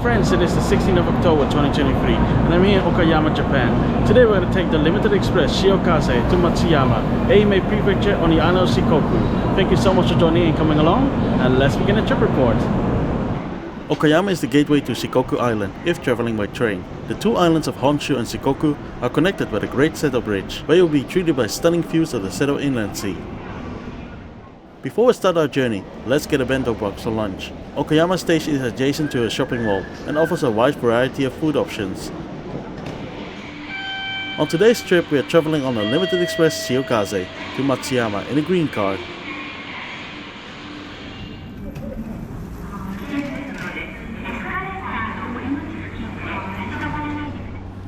friends, it is the 16th of October 2023 and I'm here in Okayama, Japan. Today we're going to take the Limited Express Shiokaze to Matsuyama, Ehime Prefecture on the island of Shikoku. Thank you so much for joining and coming along, and let's begin the trip report. Okayama is the gateway to Shikoku Island if traveling by train. The two islands of Honshu and Shikoku are connected by the Great Seto Bridge, where you will be treated by stunning views of the Seto Inland Sea. Before we start our journey, let's get a bento box for lunch. Okayama station is adjacent to a shopping mall and offers a wide variety of food options. On today's trip we are traveling on a Limited Express Shiokaze to Matsuyama in a green car.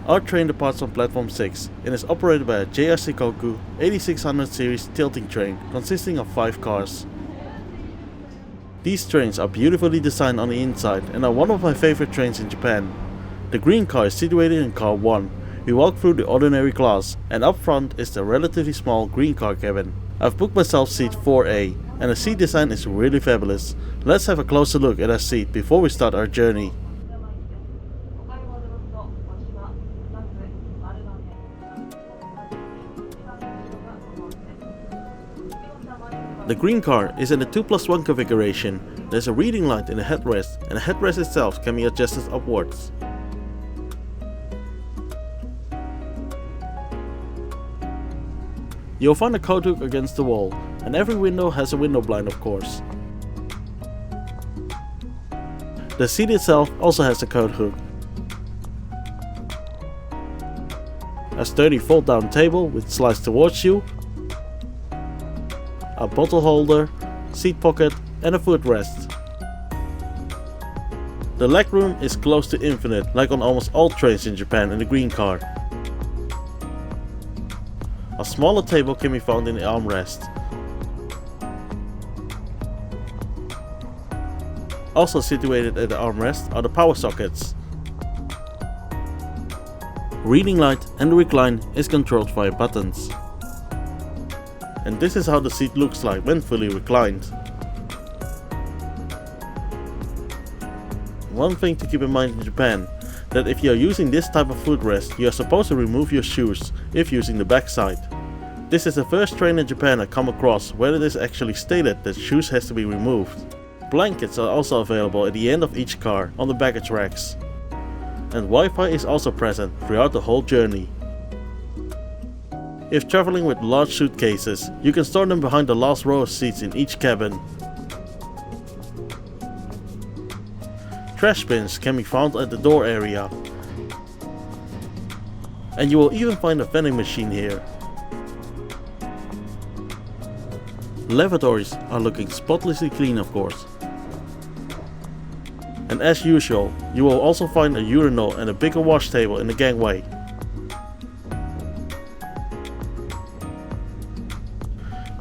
Our train departs on platform 6 and is operated by a JR Shikoku 8600 series tilting train consisting of 5 cars. These trains are beautifully designed on the inside and are one of my favorite trains in Japan. The green car is situated in car 1. We walk through the ordinary class, and up front is the relatively small green car cabin. I've booked myself seat 4A and the seat design is really fabulous. Let's have a closer look at our seat before we start our journey. The green car is in the 2+1 configuration. There's a reading light in the headrest and the headrest itself can be adjusted upwards. You'll find a coat hook against the wall, and every window has a window blind of course. The seat itself also has a coat hook. A sturdy fold down table which slides towards you, a bottle holder, seat pocket and a footrest. The legroom is close to infinite, like on almost all trains in Japan in the green car. A smaller table can be found in the armrest. Also situated at the armrest are the power sockets. Reading light and the recline is controlled via buttons. And this is how the seat looks like when fully reclined. One thing to keep in mind in Japan, that if you are using this type of footrest, you are supposed to remove your shoes if using the back side. This is the first train in Japan I come across where it is actually stated that shoes has to be removed. Blankets are also available at the end of each car on the baggage racks. And Wi-Fi is also present throughout the whole journey. If traveling with large suitcases, you can store them behind the last row of seats in each cabin. Trash bins can be found at the door area. And you will even find a vending machine here. Lavatories are looking spotlessly clean of course. And as usual, you will also find a urinal and a bigger wash table in the gangway.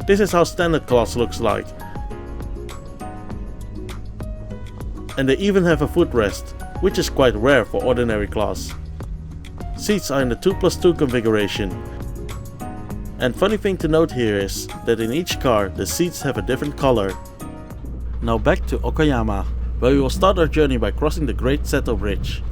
This is how standard class looks like. And they even have a footrest, which is quite rare for ordinary class. Seats are in the 2+2 configuration. And funny thing to note here is that in each car the seats have a different color. Now back to Okayama, where we will start our journey by crossing the Great Seto Bridge.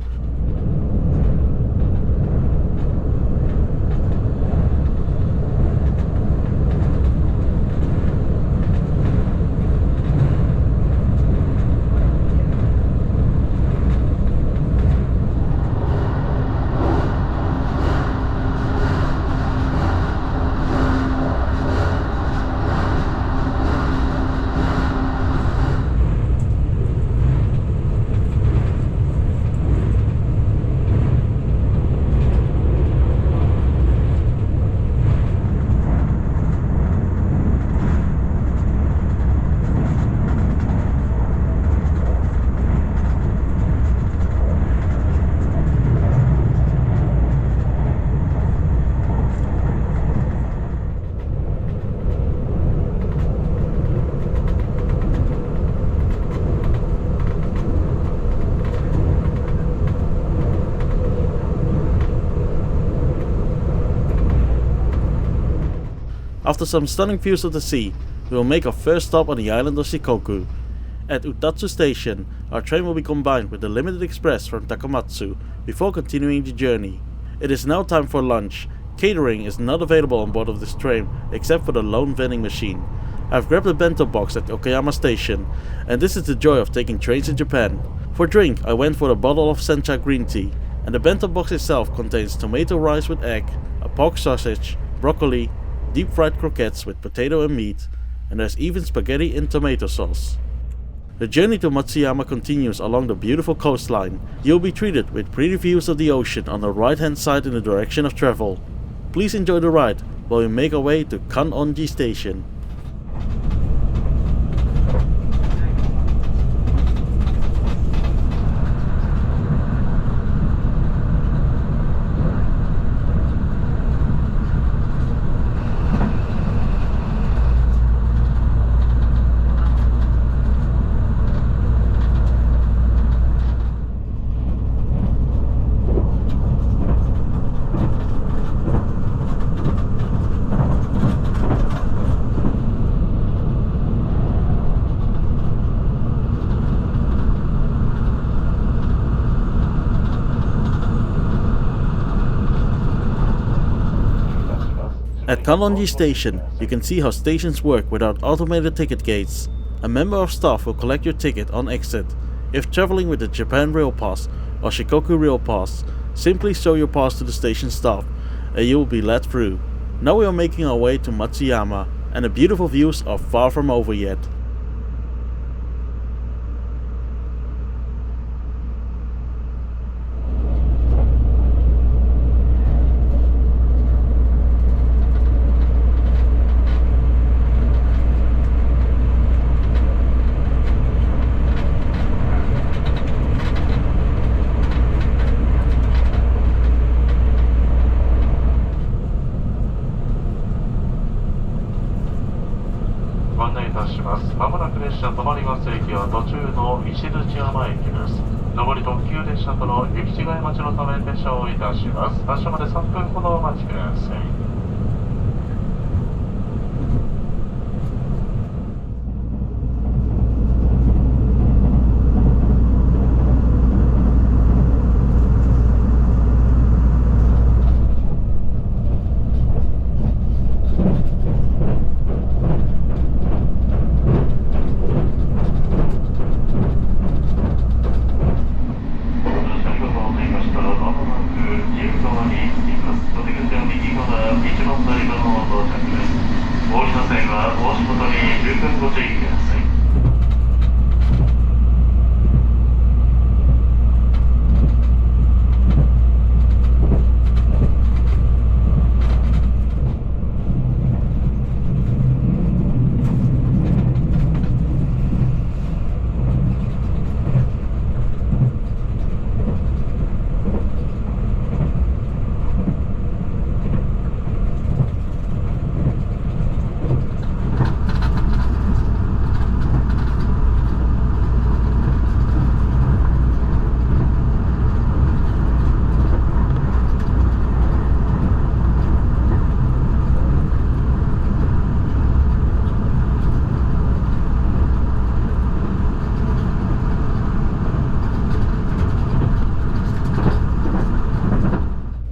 After some stunning views of the sea, we will make our first stop on the island of Shikoku. At Utatsu Station, our train will be combined with the Limited Express from Takamatsu before continuing the journey. It is now time for lunch. Catering is not available on board of this train except for the lone vending machine. I've grabbed a bento box at Okayama Station, and this is the joy of taking trains in Japan. For drink, I went for a bottle of sencha green tea, and the bento box itself contains tomato rice with egg, a pork sausage, broccoli, deep fried croquettes with potato and meat, and there's even spaghetti in tomato sauce. The journey to Matsuyama continues along the beautiful coastline. You'll be treated with pretty views of the ocean on the right hand side in the direction of travel. Please enjoy the ride while we make our way to Kannonji Station. At Kannonji Station, you can see how stations work without automated ticket gates. A member of staff will collect your ticket on exit. If traveling with the Japan Rail Pass or Shikoku Rail Pass, simply show your pass to the station staff and you will be let through. Now we are making our way to Matsuyama, and the beautiful views are far from over yet.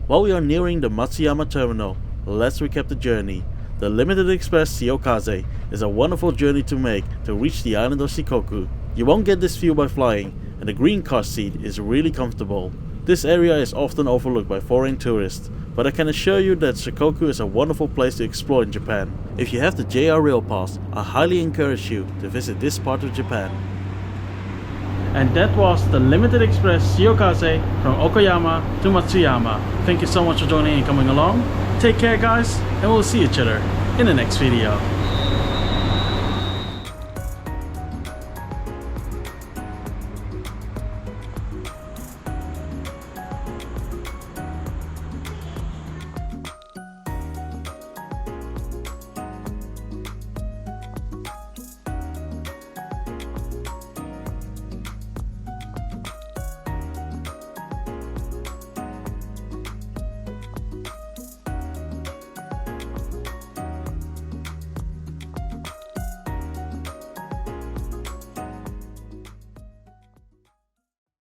While we are nearing the Matsuyama terminal, let's recap the journey. The Limited Express Shiokaze is a wonderful journey to make to reach the island of Shikoku. You won't get this view by flying, and the green car seat is really comfortable. This area is often overlooked by foreign tourists, but I can assure you that Shikoku is a wonderful place to explore in Japan. If you have the JR Rail Pass, I highly encourage you to visit this part of Japan. And that was the Limited Express Shiokaze from Okayama to Matsuyama. Thank you so much for joining and coming along. Take care guys, and we'll see each other in the next video.